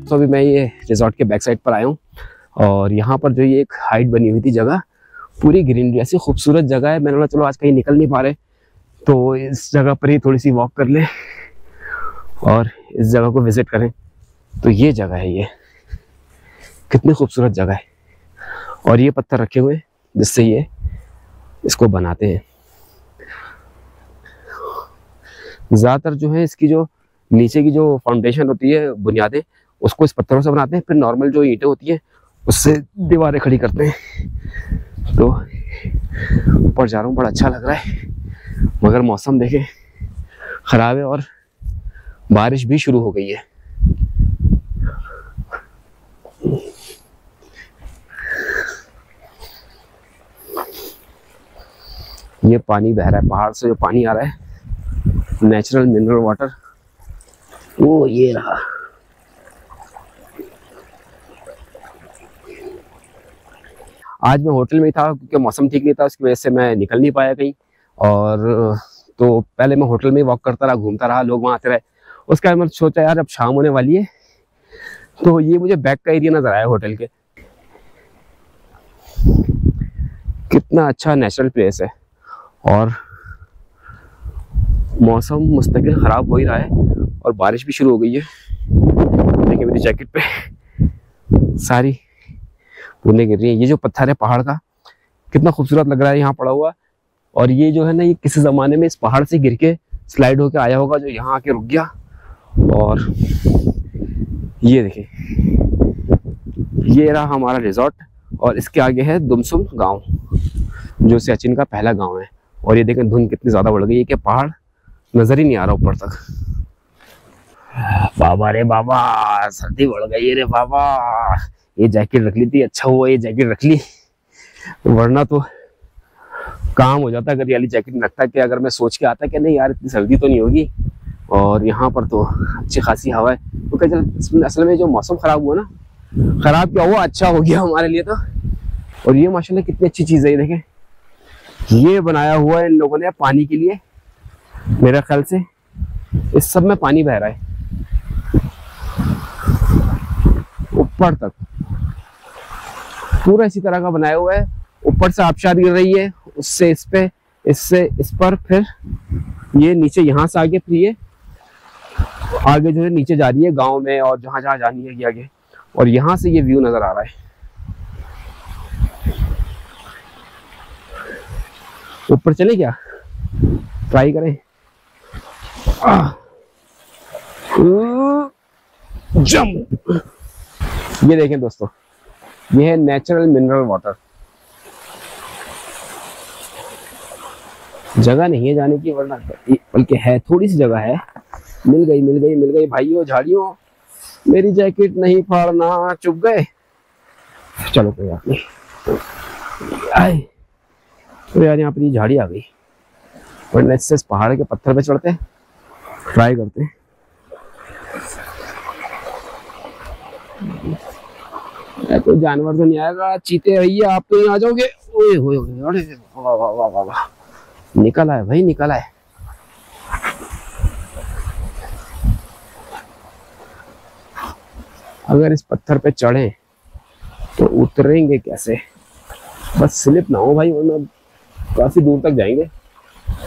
तो अभी मैं ये रिजॉर्ट के बैक साइड पर आया हूँ और यहाँ पर जो ये एक हाइट बनी हुई थी जगह, पूरी ग्रीनरी, ऐसी खूबसूरत जगह है। मैंने बोला चलो आज कहीं निकल नहीं पा रहे तो इस जगह पर ही थोड़ी सी वॉक कर लें और इस जगह को विजिट करें। तो ये जगह है, ये कितनी खूबसूरत जगह है। और ये पत्थर रखे हुए जिससे ये इसको बनाते हैं। ज़्यादातर जो है इसकी जो नीचे की जो फाउंडेशन होती है, बुनियादें, उसको इस पत्थरों से बनाते हैं। फिर नॉर्मल जो ईंटें होती हैं उससे दीवारें खड़ी करते हैं। तो ऊपर जा रहा हूँ, बड़ा अच्छा लग रहा है, मगर मौसम देखें ख़राब है और बारिश भी शुरू हो गई है। ये पानी बह रहा है, पहाड़ से जो पानी आ रहा है, नेचुरल मिनरल वाटर, वो ये रहा। आज मैं होटल में ही था क्योंकि मौसम ठीक नहीं था, उसकी वजह से मैं निकल नहीं पाया कहीं। और तो पहले मैं होटल में ही वॉक करता रहा, घूमता रहा, लोग वहाँ आते रहे। उसके बाद मैंने सोचा यार अब शाम होने वाली है, तो ये मुझे बैक का एरिया नजर आया होटल के। कितना अच्छा नेचुरल प्लेस है और मौसम मुस्तकिल ख़राब हो ही रहा है और बारिश भी शुरू हो गई है। देखिए मेरी जैकेट पे सारी बूंदें गिर रही हैं। ये जो पत्थर है पहाड़ का, कितना खूबसूरत लग रहा है यहाँ पड़ा हुआ। और ये जो है ना, ये किसी ज़माने में इस पहाड़ से गिर के स्लाइड होके आया होगा, जो यहाँ आके रुक गया। और ये देखिए, ये रहा हमारा रिजॉर्ट और इसके आगे है दुमसुम गाँव, जो सियाचिन का पहला गाँव है। और ये देखें धुंध कितनी ज़्यादा बढ़ गई है कि पहाड़ नज़र ही नहीं आ रहा ऊपर तक। बाबा रे बाबा, सर्दी बढ़ गई है रे बाबा। ये जैकेट रख ली थी, अच्छा हुआ ये जैकेट रख ली, वरना तो काम हो जाता अगर ये वाली जैकेट रखता। कि अगर मैं सोच के आता कि नहीं यार इतनी सर्दी तो नहीं होगी और यहाँ पर तो अच्छी खासी हवा है। तो क्या असल में जो मौसम ख़राब हुआ ना, ख़राब क्या हुआ, अच्छा हो गया हमारे लिए तो। और ये माशाल्लाह कितनी अच्छी चीज़ है, ये देखें, ये बनाया हुआ है इन लोगों ने पानी के लिए। मेरे ख्याल से इस सब में पानी बह रहा है ऊपर तक, पूरा इसी तरह का बनाया हुआ है। ऊपर से आबशार गिर रही है, उससे इस पे, इससे इस पर, फिर ये नीचे यहाँ से आगे, फिर ये आगे जो है नीचे जा रही है गांव में और जहां जहां जानी है ये आगे। और यहाँ से ये व्यू नजर आ रहा है। ऊपर चले क्या, ट्राई करें। जंप। ये देखें दोस्तों, ये है नेचुरल मिनरल वाटर। जगह नहीं है जाने की, वरना बल्कि है, थोड़ी सी जगह है। मिल गई मिल गई मिल गई भाइयों झाड़ियों, मेरी जैकेट नहीं फाड़ना, चुप गए। चलो कोई बात नहीं। तो यार यहाँ पर ये झाड़ी आ गई, वरना इससे इस पहाड़ के पत्थर पे चढ़ते हैं, ट्राई करते हैं। कोई जानवर तो नहीं आएगा, चीते भैया आप तो यहाँ आ जाओगे। ओए होए होए, अरे वाह वाह वाह वाह वाह, निकल आए भाई, निकल आए। अगर इस पत्थर पे चढ़े तो उतरेंगे कैसे, बस स्लिप ना हो भाई, वरना काफी दूर तक जाएंगे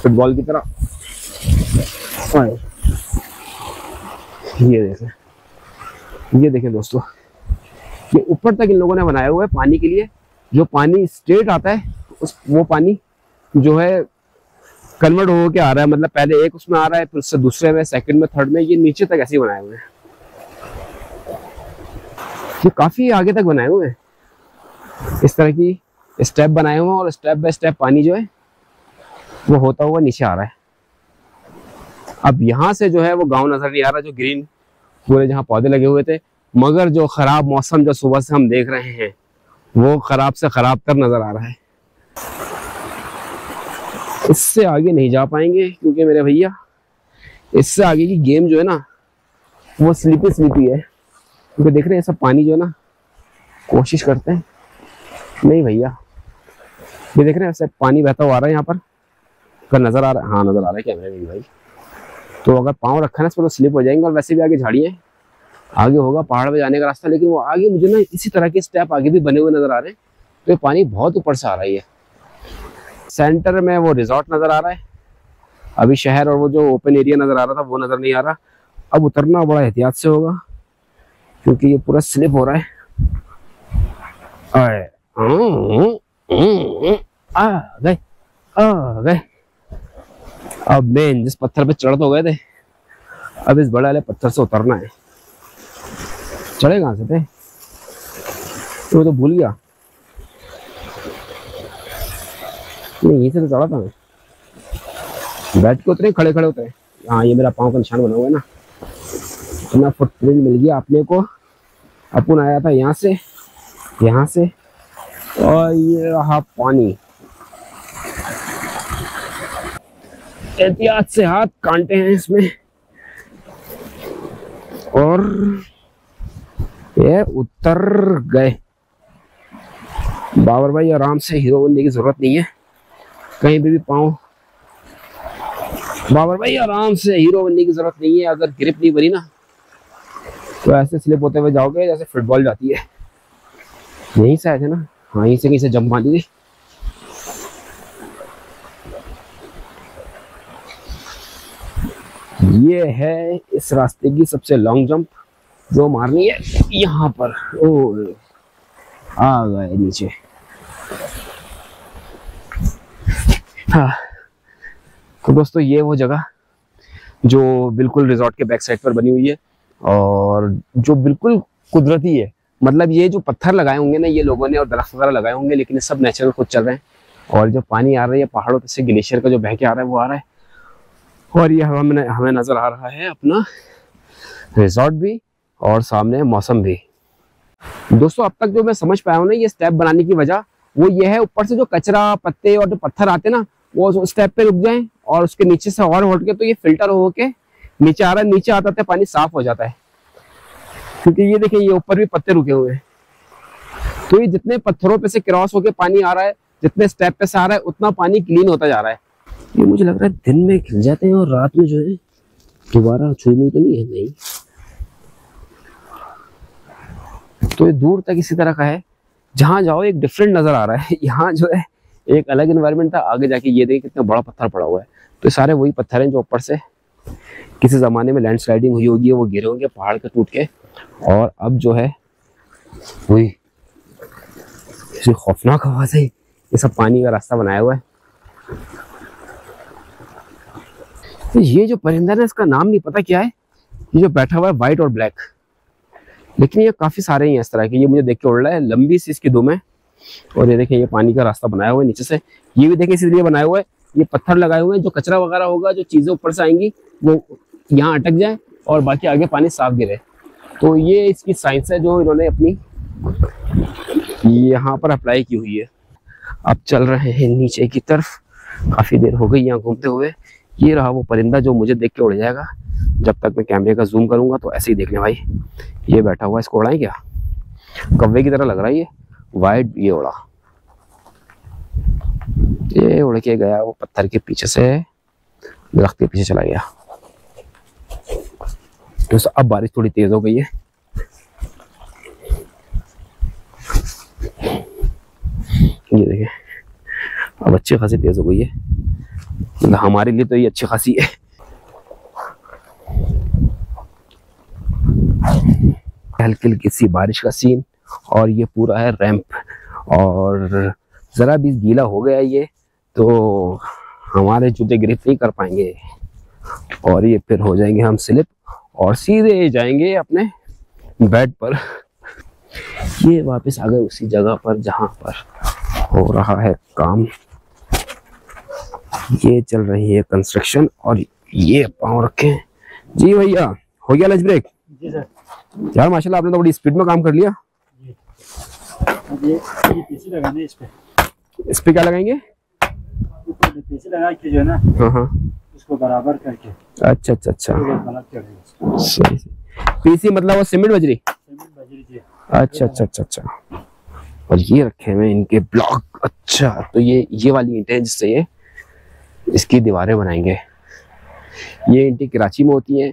फुटबॉल की तरह। ये देखें दोस्तों, ये ऊपर तक इन लोगों ने बनाया हुआ है पानी के लिए। जो पानी स्ट्रेट आता है वो पानी जो है कन्वर्ट हो के आ रहा है, मतलब पहले एक उसमें आ रहा है, फिर उससे दूसरे में, सेकंड में, थर्ड में, ये नीचे तक ऐसे ही बनाए हुए हैं। ये काफी आगे तक बनाए हुए हैं, इस तरह की स्टेप बनाए हुए हैं और स्टेप बाय स्टेप पानी जो है वो होता हुआ नीचे आ रहा है। अब यहाँ से जो है वो गांव नजर नहीं आ रहा, जो ग्रीन पूरे जहाँ पौधे लगे हुए थे, मगर जो खराब मौसम जो सुबह से हम देख रहे हैं वो खराब से खराब तर नजर आ रहा है। इससे आगे नहीं जा पाएंगे क्योंकि मेरे भैया इससे आगे की गेम जो है ना वो स्लीपी स्लीपी है, क्योंकि देख रहे हैं सब पानी जो है ना, कोशिश करते हैं। नहीं भैया, ये देख रहे हैं सब पानी बहता हुआ आ रहा है यहाँ पर, अगर नजर आ रहा है, हाँ नजर आ रहा है कैमरे में भाई। तो अगर पाँव रखा ना इस पर तो स्लिप हो जाएंगे, और वैसे भी आगे झाड़ियाँ आगे होगा पहाड़ पे जाने का रास्ता, लेकिन वो आगे मुझे ना इसी तरह के स्टेप आगे भी बने हुए नजर आ रहे हैं। तो ये पानी बहुत ऊपर से आ रहा है। सेंटर में वो रिजॉर्ट नजर आ रहा है, अभी शहर और वो जो ओपन एरिया नजर आ रहा था वो नजर नहीं आ रहा। अब उतरना बड़ा एहतियात से होगा क्योंकि ये पूरा स्लिप हो रहा है। आ गए। अब मेन जिस पत्थर पे चढ़ तो गए थे, अब इस बड़े वाले पत्थर से उतरना है। चढ़े कहां से थे तो तो भूल गया। नहीं, यहीं से तो चढ़ा था मैं। बैठ के उतरे, खड़े खड़े उतरे। हाँ, ये मेरा पाँव का निशान बना हुआ है ना, अपना फुटप्रिंट मिल गया अपने को। अपन आया था यहाँ से और ये रहा पानी। एहतियात से हाथ कांटे हैं इसमें, और ये उतर गए। बाबर भाई आराम से, हीरो बनने की जरूरत नहीं है कहीं भी पाँव। बाबर भाई आराम से, हीरो बनने की जरूरत नहीं है। अगर ग्रिप नहीं बनी ना तो ऐसे स्लिप होते हुए जाओगे जैसे फुटबॉल जाती है। यहीं से आए थे ना, हाँ यहीं से कहीं से जंप मारी थी। ये है इस रास्ते की सबसे लॉन्ग जंप जो मारनी है यहाँ पर। ओ आ गए नीचे। हाँ तो दोस्तों, ये वो जगह जो बिल्कुल रिजॉर्ट के बैक साइड पर बनी हुई है और जो बिल्कुल कुदरती है। मतलब ये जो पत्थर लगाए होंगे ना ये लोगों ने और दरख्त वगैरह लगाए होंगे, लेकिन ये सब नेचुरल खुद चल रहे हैं। और जो पानी आ रही है पहाड़ों पे से, ग्लेशियर का जो बह के आ रहा है वो आ रहा है। और ये हमें नजर आ रहा है अपना रिजॉर्ट भी और सामने मौसम भी। दोस्तों, अब तक जो मैं समझ पाया हूँ ना, ये स्टेप बनाने की वजह वो ये है, ऊपर से जो कचरा, पत्ते और जो पत्थर आते ना वो स्टेप पे रुक जाएं और उसके नीचे से और उठ के तो ये फिल्टर हो के नीचे आ रहा है। नीचे आता है पानी साफ हो जाता है, क्योंकि ये देखिए ये ऊपर भी पत्ते रुके हुए हैं। तो ये जितने पत्थरों पे से क्रॉस होके पानी आ रहा है, जितने स्टेप पे से आ रहा है, उतना पानी क्लीन होता जा रहा है। ये मुझे लग रहा है दिन में खिल जाते हैं और रात में जो है दोबारा छूने तो नहीं है। नहीं, तो ये दूर तक इसी तरह का है, जहां जाओ एक डिफरेंट नजर आ रहा है। यहाँ जो है एक अलग एनवायरनमेंट था, आगे जाके ये देखिए कितना बड़ा पत्थर पड़ा हुआ है। तो सारे वही पत्थर हैं जो ऊपर से किसी जमाने में लैंडस्लाइडिंग हुई होगी, वो गिरे होंगे पहाड़ के टूट के, और अब जो है वही खौफनाक आवाज है। ये सब पानी का रास्ता बनाया हुआ है। तो ये जो परिंदा है इसका नाम नहीं पता क्या है, ये जो बैठा हुआ है व्हाइट और ब्लैक, लेकिन ये काफी सारे ही हैं इस तरह के। ये मुझे देख के उड़ रहा है, लंबी सी इसकी दुम है। और ये देखिए ये पानी का रास्ता बनाया हुआ है नीचे से, ये भी देखिए इसलिए बनाया हुआ है, ये पत्थर लगाए हुए हैं, जो कचरा वगैरह होगा, जो चीजें ऊपर से आएंगी वो यहाँ अटक जाए और बाकी आगे पानी साफ गिरे। तो ये इसकी साइंस है जो इन्होंने अपनी यहाँ पर अप्लाई की हुई है। अब चल रहे हैं नीचे की तरफ, काफी देर हो गई यहाँ घूमते हुए। ये रहा वो परिंदा जो मुझे देख के उड़ जाएगा। जब तक मैं कैमरे का जूम करूंगा तो ऐसे ही देखने भाई। ये बैठा हुआ, इसको उड़ाएं क्या? कौवे की तरह लग रहा है ये वाइट। ये उड़ा, ये उड़ के गया वो पत्थर के पीछे से, दरख्त के पीछे चला गया। तो अब बारिश थोड़ी तेज हो गई है। ये देखिए अब अच्छी खासी तेज हो गई है, मतलब हमारे लिए तो ये अच्छी खासी है। हल्की हल्की सी बारिश का सीन, और ये पूरा है रैंप। और जरा भी गीला हो गया ये तो हमारे जूते ग्रिप नहीं कर पाएंगे और ये फिर हो जाएंगे हम स्लिप और सीधे जाएंगे अपने बेड पर। ये वापस आ गए उसी जगह पर जहां पर हो रहा है काम। ये चल रही है कंस्ट्रक्शन और ये पाँव रखे हैं। जी भैया, हो गया लंच ब्रेक? जी सर। यार माशाल्लाह आपने तो बड़ी स्पीड में काम कर लिया। ये पीसी लगाने इस पे क्या लगाएंगे? पीसी लगा के जो है ना, हाँ उसको बराबर करके। अच्छा सही। पीसी मतलब वो सीमेंट बजरी? अच्छा। और ये रखे हुए इनके ब्लॉक। अच्छा, तो ये वाली ईंटें हैं जिससे ये इसकी दीवारें बनाएंगे। ये ईंटें कराची में होती हैं